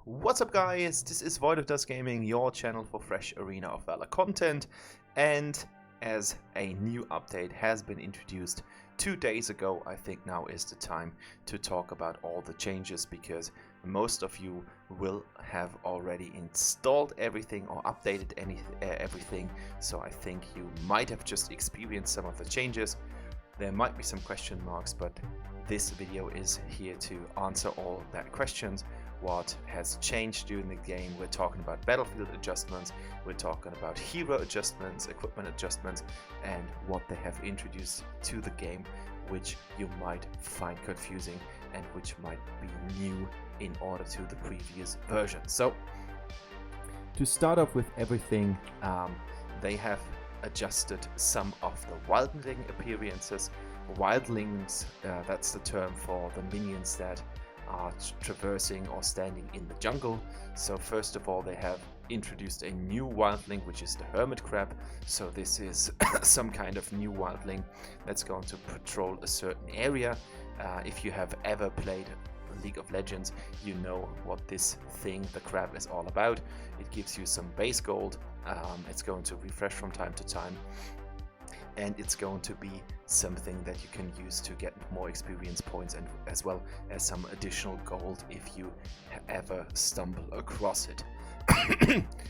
What's up guys, this is Void of Dust Gaming, your channel for fresh Arena of Valor content, and as a new update has been introduced 2 days ago, I think now is the time to talk about all the changes, because most of you will have already installed everything or updated everything, so I think you might have just experienced some of the changes. There might be some question marks, but this video is here to answer all that questions. What has changed during the game? We're talking about battlefield adjustments, we're talking about hero adjustments, equipment adjustments, and what they have introduced to the game, which you might find confusing and which might be new in order to the previous version. So, to start off with everything, they have adjusted some of the wildling appearances. Wildlings, that's the term for the minions that are traversing or standing in the jungle. So first of all, they have introduced a new wildling, which is the hermit crab. So this is some kind of new wildling that's going to patrol a certain area. If you have ever played League of Legends, you know what this thing, the crab, is all about. It gives you some base gold. It's going to refresh from time to time, and it's going to be something that you can use to get more experience points, and as well as some additional gold if you ever stumble across it.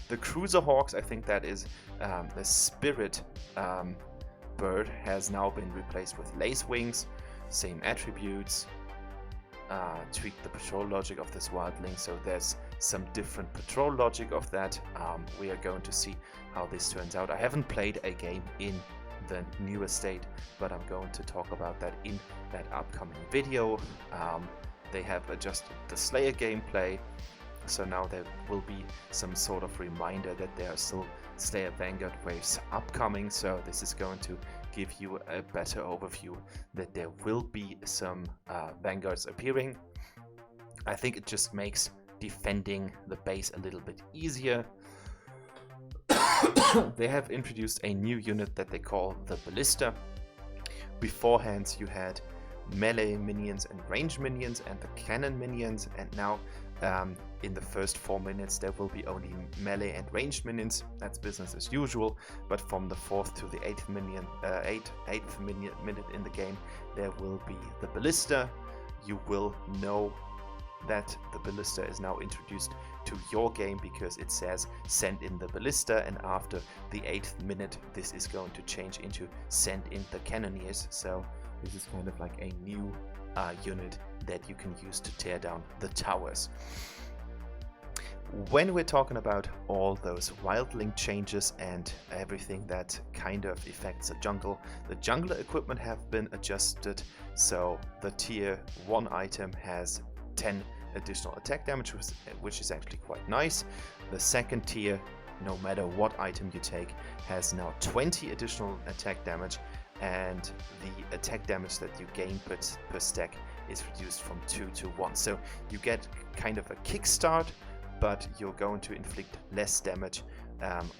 The cruiser hawks, I think that is the spirit bird, has now been replaced with lace wings, same attributes. Tweak the patrol logic of this wildling, so there's some different patrol logic of that. We are going to see how this turns out. I haven't played a game in the new estate, but I'm going to talk about that in that upcoming video. They have adjusted the Slayer gameplay, so now there will be some sort of reminder that there are still Slayer Vanguard waves upcoming, so this is going to give you a better overview that there will be some Vanguards appearing. I think it just makes defending the base a little bit easier. They have introduced a new unit that they call the Ballista. Beforehand you had melee minions and range minions and the cannon minions, and now in the first 4 minutes there will be only melee and ranged minions. That's business as usual, but from the 4th to the 8th minute in the game there will be the Ballista. You will know that the Ballista is now introduced to your game because it says send in the Ballista, and after the 8th minute this is going to change into send in the Cannoneers. So this is kind of like a new unit that you can use to tear down the towers. When we're talking about all those wildling changes and everything that kind of affects the jungler equipment have been adjusted. So the tier 1 item has 10 additional attack damage, which is actually quite nice. The second tier, no matter what item you take, has now 20 additional attack damage, and the attack damage that you gain per stack is reduced from 2 to 1. So you get kind of a kickstart, but you're going to inflict less damage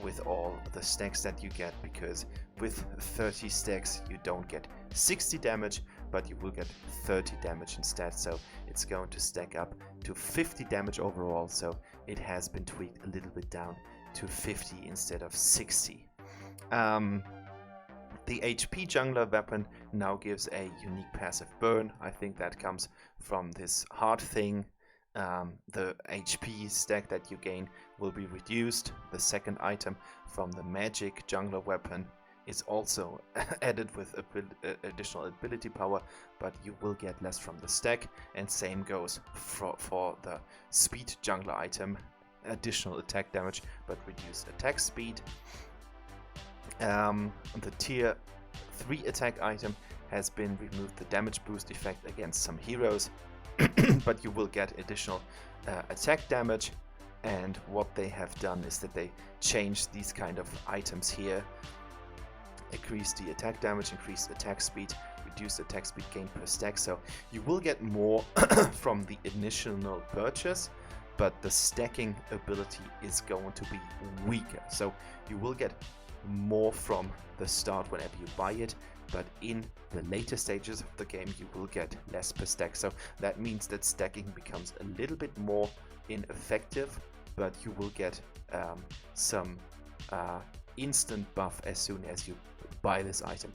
with all the stacks that you get, because with 30 stacks you don't get 60 damage, but you will get 30 damage instead. So it's going to stack up to 50 damage overall, so it has been tweaked a little bit down to 50 instead of 60. The HP jungler weapon now gives a unique passive burn. I think that comes from this heart thing. The HP stack that you gain will be reduced. The second item from the magic jungler weapon is also added with additional ability power, but you will get less from the stack, and same goes for the speed jungler item. Additional attack damage but reduced attack speed. The tier 3 attack item has been removed, the damage boost effect against some heroes, but you will get additional attack damage. And what they have done is that they changed these kind of items here. Increase the attack damage, increase attack speed, reduce attack speed gain per stack. So you will get more from the initial purchase, but the stacking ability is going to be weaker. So you will get more from the start whenever you buy it, but in the later stages of the game you will get less per stack. So that means that stacking becomes a little bit more ineffective, but you will get some instant buff as soon as you buy this item.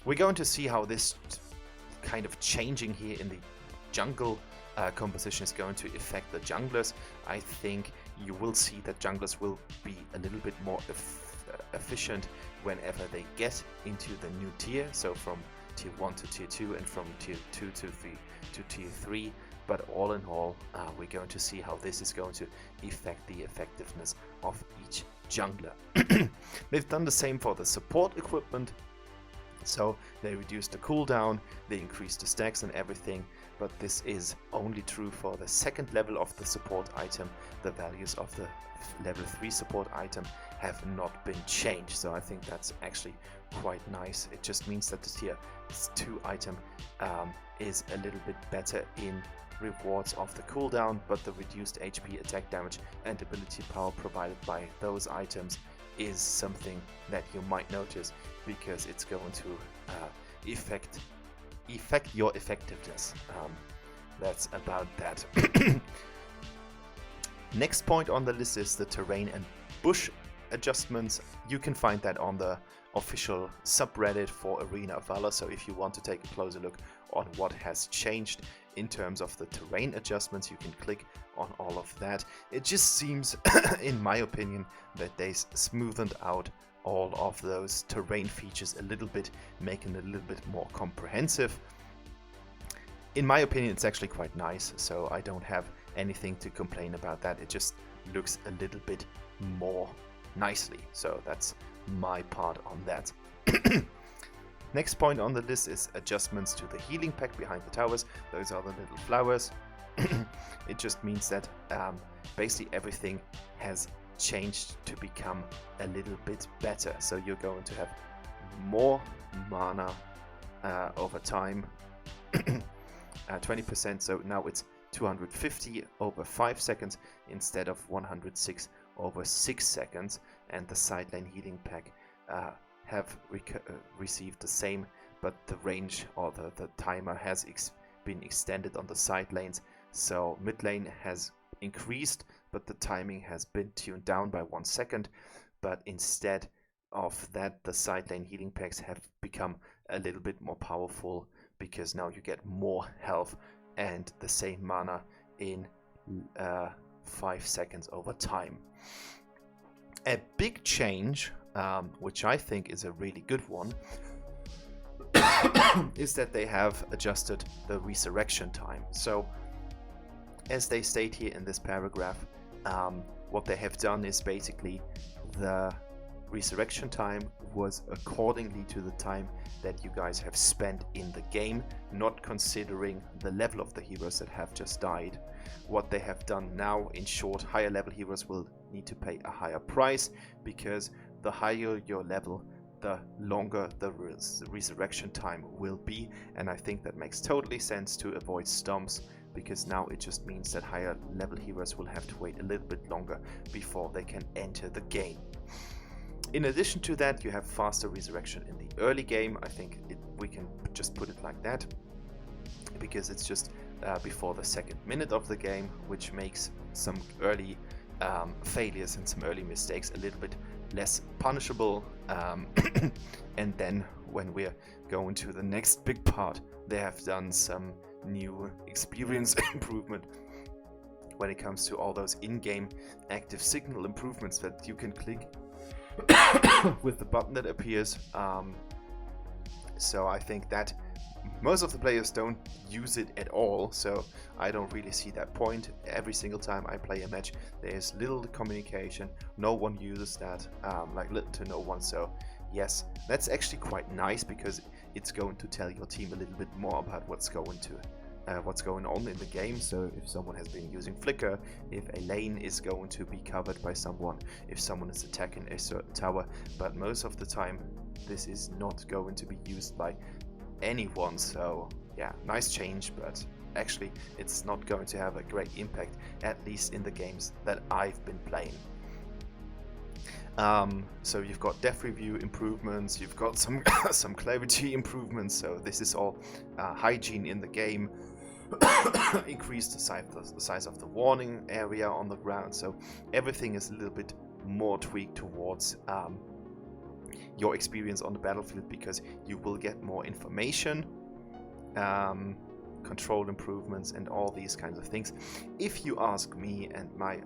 We're going to see how this kind of changing here in the jungle composition is going to affect the junglers. I think you will see that junglers will be a little bit more efficient whenever they get into the new tier, so from tier 1 to tier 2 and from tier 2 to tier 3. But all in all, we're going to see how this is going to affect the effectiveness of each jungler. They've done the same for the support equipment, so they reduced the cooldown, they increased the stacks and everything, but this is only true for the second level of the support item. The values of the level 3 support item have not been changed, so I think that's actually quite nice. It just means that the tier 2 item is a little bit better in rewards of the cooldown, but the reduced HP, attack damage and ability power provided by those items is something that you might notice, because it's going to affect your effectiveness. That's about that. Next point on the list is the terrain and bush adjustments. You can find that on the official subreddit for Arena of Valor, so if you want to take a closer look on what has changed in terms of the terrain adjustments, you can click on all of that. It just seems, in my opinion, that they smoothened out all of those terrain features a little bit, making it a little bit more comprehensive. In my opinion, it's actually quite nice, so I don't have anything to complain about that. It just looks a little bit more nicely, so that's my part on that. Next point on the list is adjustments to the healing pack behind the towers. Those are the little flowers. It just means that basically everything has changed to become a little bit better. So you're going to have more mana over time, 20%. So now it's 250 over 5 seconds instead of 106 over 6 seconds. And the sideline healing pack have received the same, but the range or the timer has been extended on the side lanes. So mid lane has increased, but the timing has been tuned down by 1 second. But instead of that, the side lane healing packs have become a little bit more powerful, because now you get more health and the same mana in 5 seconds over time. A big change, which I think is a really good one, is that they have adjusted the resurrection time. So, as they state here in this paragraph, what they have done is basically the resurrection time was accordingly to the time that you guys have spent in the game, not considering the level of the heroes that have just died. What they have done now, in short, higher level heroes will need to pay a higher price, because the higher your level, the longer the resurrection time will be. And I think that makes totally sense to avoid stomps, because now it just means that higher level heroes will have to wait a little bit longer before they can enter the game. In addition to that, you have faster resurrection in the early game. I think we can just put it like that, because it's just before the second minute of the game, which makes some early failures and some early mistakes a little bit less punishable. And then when we're going to the next big part, they have done some new experience improvement when it comes to all those in-game active signal improvements that you can click with the button that appears. So I think that most of the players don't use it at all, so I don't really see that point. Every single time I play a match, there's little communication, no one uses that, like little to no one. So yes, that's actually quite nice, because it's going to tell your team a little bit more about what's going on in the game. So if someone has been using flicker, if a lane is going to be covered by someone, if someone is attacking a certain tower. But most of the time this is not going to be used by anyone. So yeah, nice change, but actually it's not going to have a great impact, at least in the games that I've been playing. So you've got depth review improvements, you've got some some clarity improvements. So this is all hygiene in the game. increase the size of the warning area on the ground. So everything is a little bit more tweaked towards your experience on the battlefield, because you will get more information, control improvements, and all these kinds of things. If you ask me and my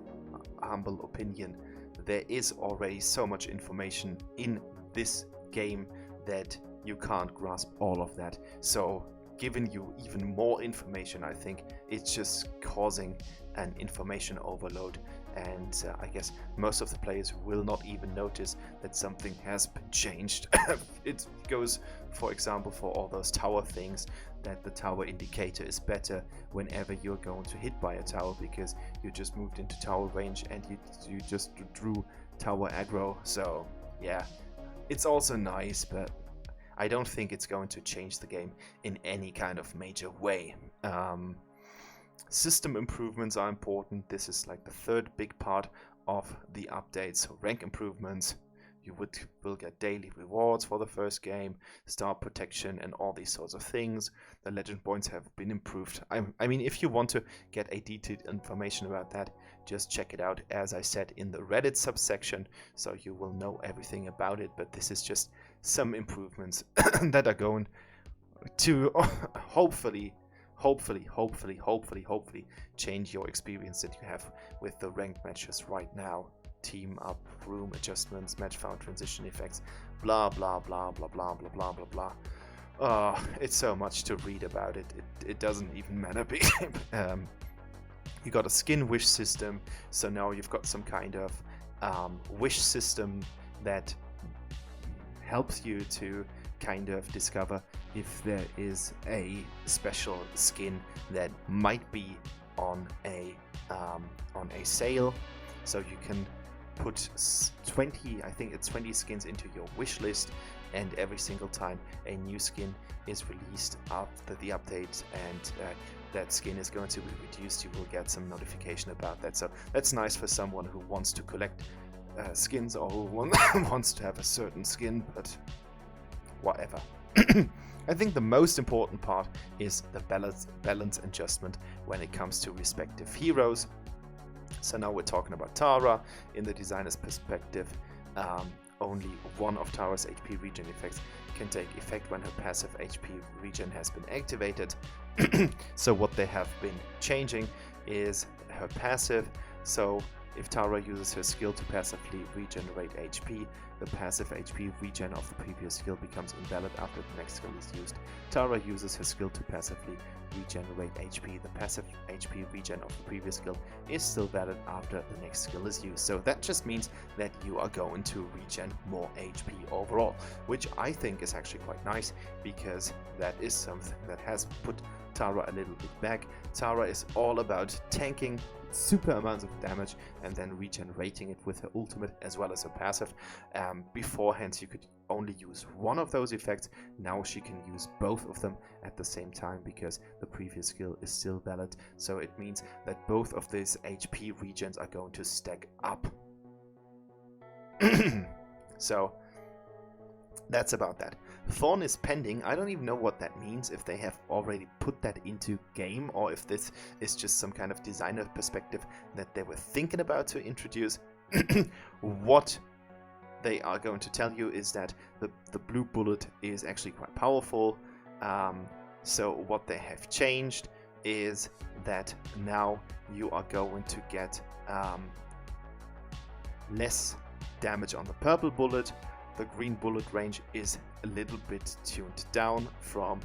humble opinion, there is already so much information in this game that you can't grasp all of that. So giving you even more information, I think it's just causing an information overload, and I guess most of the players will not even notice that something has been changed. It goes, for example, for all those tower things, that the tower indicator is better whenever you're going to hit by a tower, because you just moved into tower range and you just drew tower aggro. So yeah, it's also nice, but I don't think it's going to change the game in any kind of major way. System improvements are important. This is like the third big part of the update. So rank improvements, you will get daily rewards for the first game, star protection, and all these sorts of things. The legend points have been improved. I mean, if you want to get a detailed information about that, just check it out, as I said, in the Reddit subsection, so you will know everything about it. But this is just some improvements that are going to hopefully change your experience that you have with the ranked matches right now. Team up, room adjustments, match found transition effects, blah blah blah blah blah blah blah blah blah. It's so much to read about it. It doesn't even matter. You got a skin wish system, so now you've got some kind of wish system that helps you to kind of discover if there is a special skin that might be on a sale. So you can put 20, I think it's 20 skins into your wish list, and every single time a new skin is released after the update and that skin is going to be reduced, you will get some notification about that. So that's nice for someone who wants to collect skins, or who wants to have a certain skin, but whatever. I think the most important part is the balance adjustment when it comes to respective heroes. So now we're talking about Taara. In the designer's perspective, only one of Taara's HP regen effects can take effect when her passive HP regen has been activated. So what they have been changing is her passive. So if Taara uses her skill to passively regenerate HP, the passive HP regen of the previous skill becomes invalid after the next skill is used. Taara uses her skill to passively regenerate HP. The passive HP regen of the previous skill is still valid after the next skill is used. So that just means that you are going to regen more HP overall, which I think is actually quite nice, because that is something that has put Taara a little bit back. Taara is all about tanking super amounts of damage and then regenerating it with her ultimate as well as her passive. Beforehand you could only use one of those effects. Now she can use both of them at the same time, because the previous skill is still valid. So it means that both of these HP regens are going to stack up. So that's about that. Thorne is pending. I don't even know what that means, if they have already put that into game, or if this is just some kind of designer perspective that they were thinking about to introduce. What they are going to tell you is that the blue bullet is actually quite powerful. So what they have changed is that now you are going to get less damage on the purple bullet. The green bullet range is a little bit tuned down from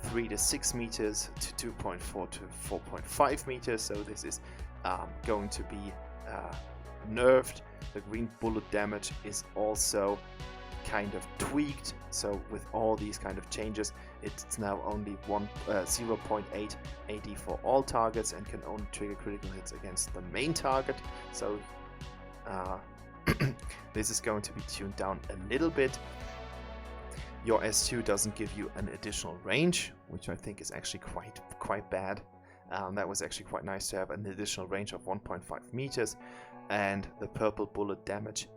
3 to 6 meters to 2.4 to 4.5 meters. So this is going to be nerfed. The green bullet damage is also kind of tweaked. So with all these kind of changes, it's now only 0.8 AD for all targets and can only trigger critical hits against the main target. So this is going to be tuned down a little bit. Your S2 doesn't give you an additional range, which I think is actually quite bad. That was actually quite nice to have an additional range of 1.5 meters, and the purple bullet damage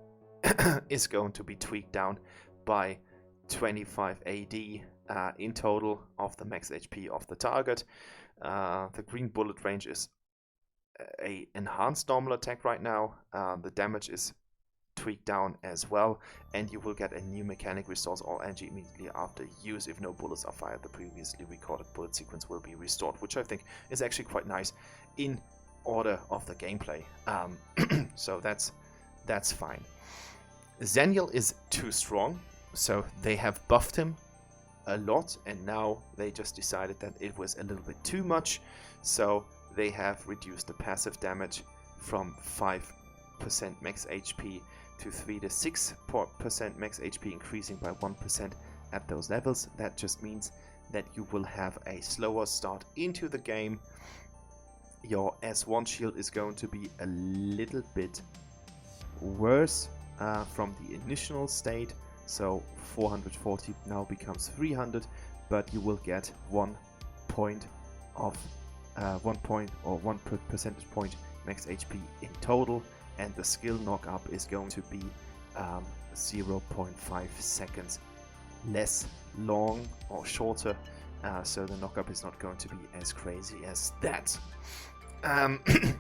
is going to be tweaked down by 25 AD in total of the max HP of the target. The green bullet range is a enhanced normal attack right now. The damage is tweaked down as well, and you will get a new mechanic: restores all energy immediately after use. If no bullets are fired, the previously recorded bullet sequence will be restored, which I think is actually quite nice in order of the gameplay. So that's fine. Xeniel is too strong, so they have buffed him a lot, and now they just decided that it was a little bit too much, so they have reduced the passive damage from 5% max HP to 3 to 6% max HP, increasing by 1% at those levels. That just means that you will have a slower start into the game. Your S1 shield is going to be a little bit worse from the initial state, so 440 now becomes 300, but you will get 1 point or 1 percentage point max HP in total, and the skill knock-up is going to be 0.5 seconds less long or shorter, so the knock-up is not going to be as crazy as that.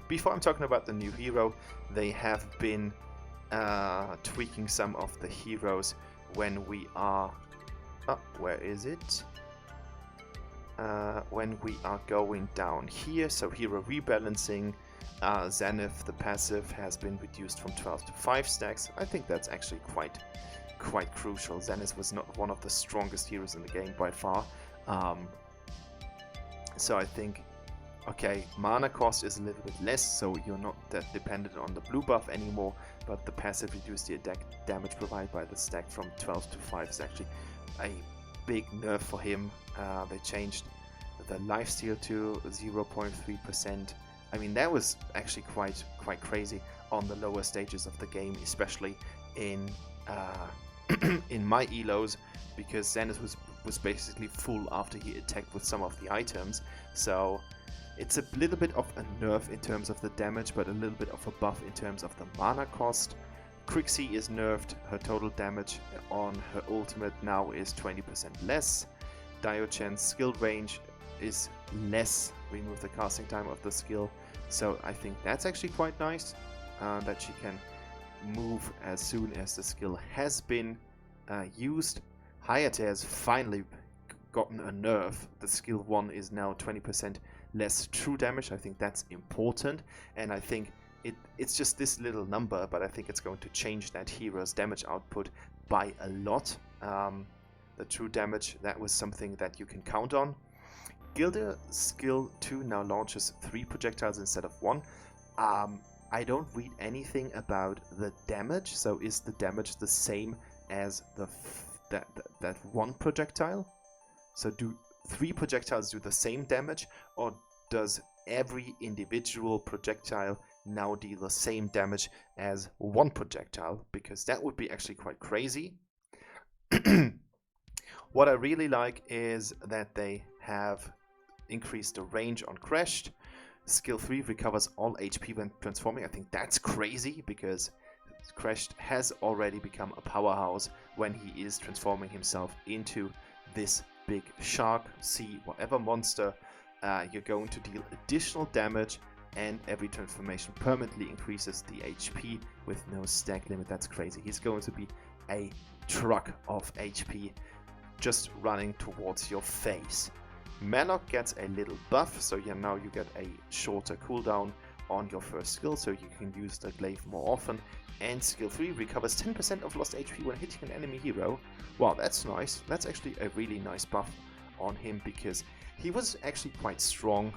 Before I'm talking about the new hero, they have been tweaking some of the heroes when we are... Oh, where is it? When we are going down here, so hero rebalancing, Zenith, the passive, has been reduced from 12 to 5 stacks. I think that's actually quite crucial. Zenith was not one of the strongest heroes in the game by far. So I think, okay, mana cost is a little bit less, so you're not that dependent on the blue buff anymore, but the passive reduced the attack damage provided by the stack from 12 to 5 is actually a big nerf for him. They changed the lifesteal to 0.3%. I mean, that was actually quite crazy on the lower stages of the game, especially in in my elos, because Zenith was basically full after he attacked with some of the items. So it's a little bit of a nerf in terms of the damage, but a little bit of a buff in terms of the mana cost. Trixie is nerfed. Her total damage on her ultimate now is 20% less. Diochen's skill range is less. Remove the casting time of the skill. So I think that's actually quite nice, that she can move as soon as the skill has been used. Hayate has finally gotten a nerf. The skill 1 is now 20% less true damage. I think that's important, and I think it's just this little number, but I think it's going to change that hero's damage output by a lot. The true damage, that was something that you can count on. Gilda skill 2 now launches 3 projectiles instead of 1. I don't read anything about the damage, so is the damage the same as that 1 projectile? So do 3 projectiles do the same damage, or does every individual projectile now deal the same damage as 1 projectile? Because that would be actually quite crazy. What I really like is that they have increased the range on Crashed. Skill 3 recovers all HP when transforming. I think that's crazy, because Crashed has already become a powerhouse when he is transforming himself into this big shark, sea, whatever monster. You're going to deal additional damage, and every transformation permanently increases the HP with no stack limit. That's crazy. He's going to be a truck of HP just running towards your face. Malok gets a little buff, so now you get a shorter cooldown on your first skill, so you can use the glaive more often. And skill 3 recovers 10% of lost HP when hitting an enemy hero. Wow, that's nice. That's actually a really nice buff on him, because he was actually quite strong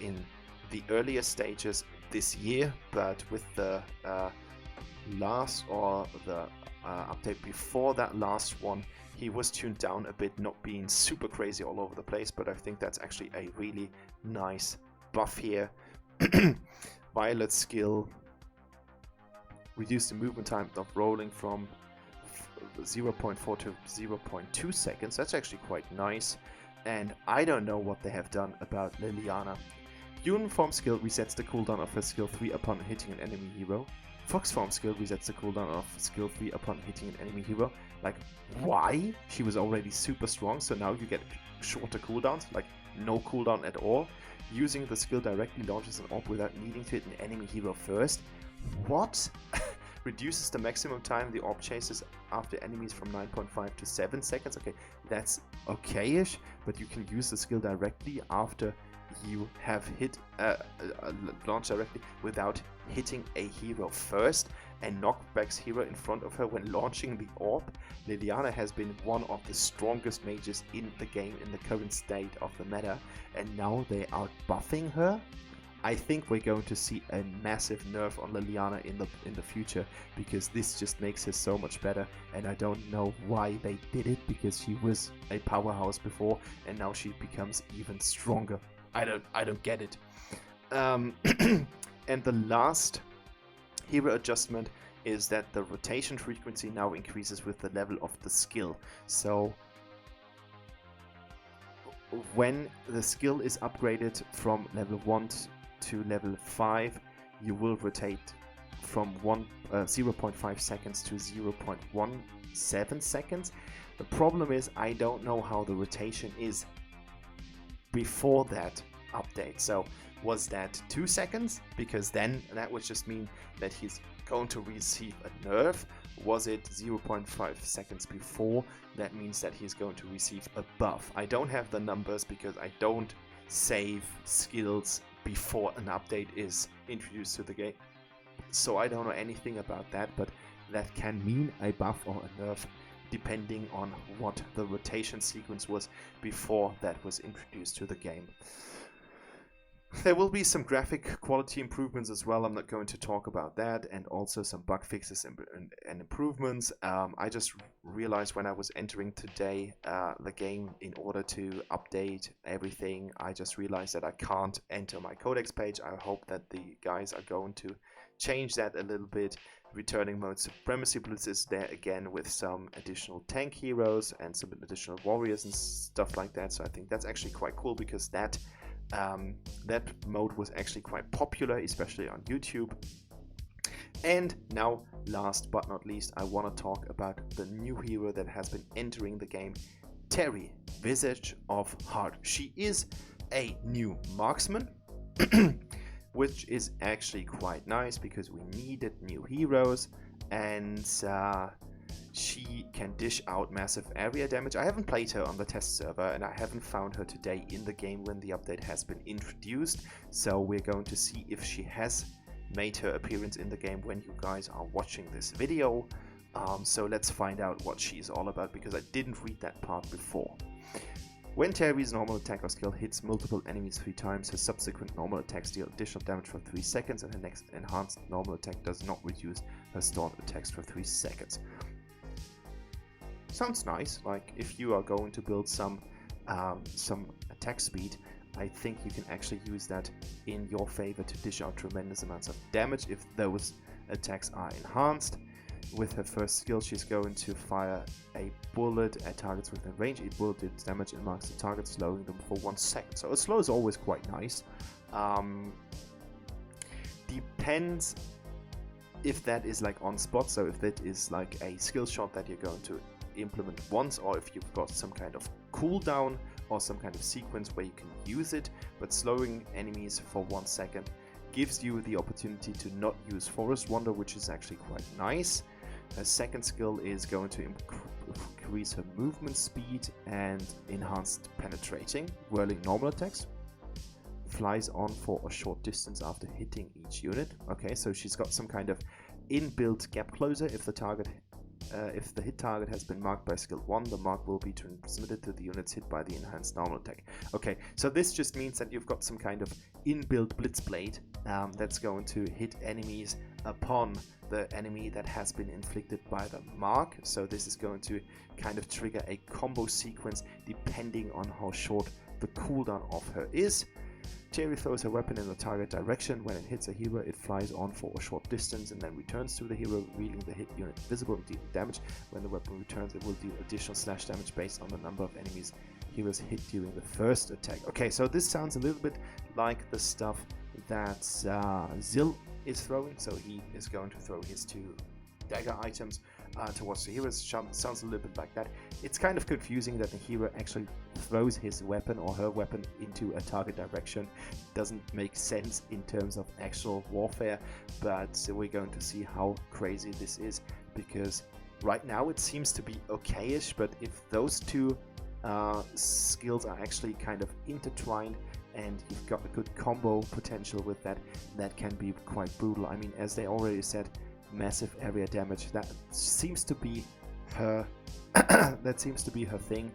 in the earlier stages this year, but with the update before that last one, he was tuned down a bit, not being super crazy all over the place, but I think that's actually a really nice buff here. Violet's skill reduced the movement time of rolling from 0.4 to 0.2 seconds. That's actually quite nice, and I don't know what they have done about Liliana. Uniform skill resets the cooldown of her skill 3 upon hitting an enemy hero. Fox form skill resets the cooldown of skill 3 upon hitting an enemy hero. Like, why? She was already super strong, so now you get shorter cooldowns, like no cooldown at all. Using the skill directly launches an orb without needing to hit an enemy hero first. What? Reduces the maximum time the orb chases after enemies from 9.5 to 7 seconds. Okay, that's okay-ish, but you can use the skill directly after you have hit launch directly without hitting a hero first, and knockbacks hero in front of her when launching the orb. Liliana has been one of the strongest mages in the game in the current state of the meta, and now they are buffing her. I think we're going to see a massive nerf on Liliana in the future, because this just makes her so much better, and I don't know why they did it, because she was a powerhouse before and now she becomes even stronger. I don't get it. And the last hero adjustment is that the rotation frequency now increases with the level of the skill. So when the skill is upgraded from level 1 to level 5, you will rotate from 0.5 seconds to 0.17 seconds. The problem is I don't know how the rotation is before that update. So was that 2 seconds? Because then that would just mean that he's going to receive a nerf. Was it 0.5 seconds before? That means that he's going to receive a buff. I don't have the numbers because I don't save skills before an update is introduced to the game, so I don't know anything about that, but that can mean a buff or a nerf depending on what the rotation sequence was before that was introduced to the game. There will be some graphic quality improvements as well. I'm not going to talk about that, and also some bug fixes and improvements. I just realized when I was entering today the game, in order to update everything, I just realized that I can't enter my codex page. I hope that the guys are going to change that a little bit. Returning mode Supremacy Blitz is there again with some additional tank heroes and some additional warriors and stuff like that. So I think that's actually quite cool, because that mode was actually quite popular, especially on YouTube. And now, last but not least, I want to talk about the new hero that has been entering the game, Teeri, Visage of Heart. She is a new marksman, which is actually quite nice because we needed new heroes, and she can dish out massive area damage. I haven't played her on the test server, and I haven't found her today in the game when the update has been introduced, so we're going to see if she has made her appearance in the game when you guys are watching this video. So let's find out what she's all about, because I didn't read that part before. When Teeri's normal attack or skill hits multiple enemies 3 times, her subsequent normal attacks deal additional damage for 3 seconds, and her next enhanced normal attack does not reduce her stored attacks for 3 seconds. Sounds nice. Like, if you are going to build some attack speed, I think you can actually use that in your favor to dish out tremendous amounts of damage if those attacks are enhanced. With her first skill, she's going to fire a bullet at targets within range. Each bullet deals damage and marks the target, slowing them for 1 second. So a slow is always quite nice. Depends if that is like on spot, so if that is like a skill shot that you're going to implement once, or if you've got some kind of cooldown or some kind of sequence where you can use it. But slowing enemies for 1 second gives you the opportunity to not use Forest Wander, which is actually quite nice. Her second skill is going to increase her movement speed and enhanced penetrating, whirling normal attacks. Flies on for a short distance after hitting each unit. Okay, so she's got some kind of inbuilt gap closer. If the hit target has been marked by skill 1, the mark will be transmitted to the units hit by the enhanced normal attack. Okay, so this just means that you've got some kind of inbuilt blitz blade that's going to hit enemies upon the enemy that has been inflicted by the mark. So this is going to kind of trigger a combo sequence depending on how short the cooldown of her is. Teeri throws her weapon in the target direction. When it hits a hero, it flies on for a short distance and then returns to the hero, revealing the hit unit visible and dealing damage. When the weapon returns, it will deal additional slash damage based on the number of enemies heroes hit during the first attack. Okay, so this sounds a little bit like the stuff that Zil is throwing. So he is going to throw his 2 dagger items to watch the heroes. Sounds a little bit like that. It's kind of confusing that the hero actually throws his weapon or her weapon into a target direction. Doesn't make sense in terms of actual warfare, but we're going to see how crazy this is, because right now it seems to be okayish, but if those two skills are actually kind of intertwined and you've got a good combo potential with that, that can be quite brutal. I mean, as they already said, massive area damage, that seems to be her that seems to be her thing.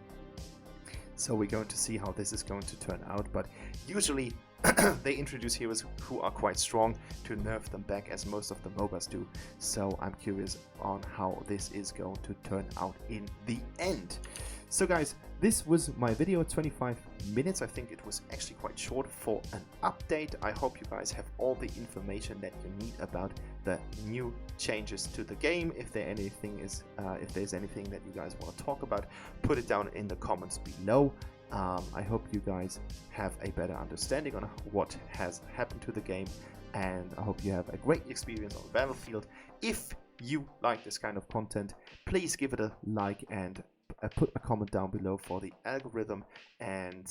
So we're going to see how this is going to turn out, but usually they introduce heroes who are quite strong to nerf them back, as most of the MOBAs do. So I'm curious on how this is going to turn out in the end. So guys, this was my video, 25 minutes. I think it was actually quite short for an update. I hope you guys have all the information that you need about the new changes to the game. If there's anything that you guys want to talk about, put it down in the comments below. I hope you guys have a better understanding on what has happened to the game, and I hope you have a great experience on the battlefield. If you like this kind of content, please give it a like and put a comment down below for the algorithm. And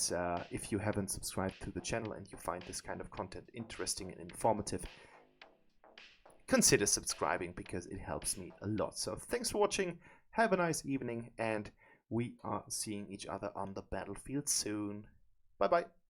if you haven't subscribed to the channel and you find this kind of content interesting and informative, consider subscribing, because it helps me a lot. So thanks for watching, have a nice evening, and we are seeing each other on the battlefield soon. Bye bye.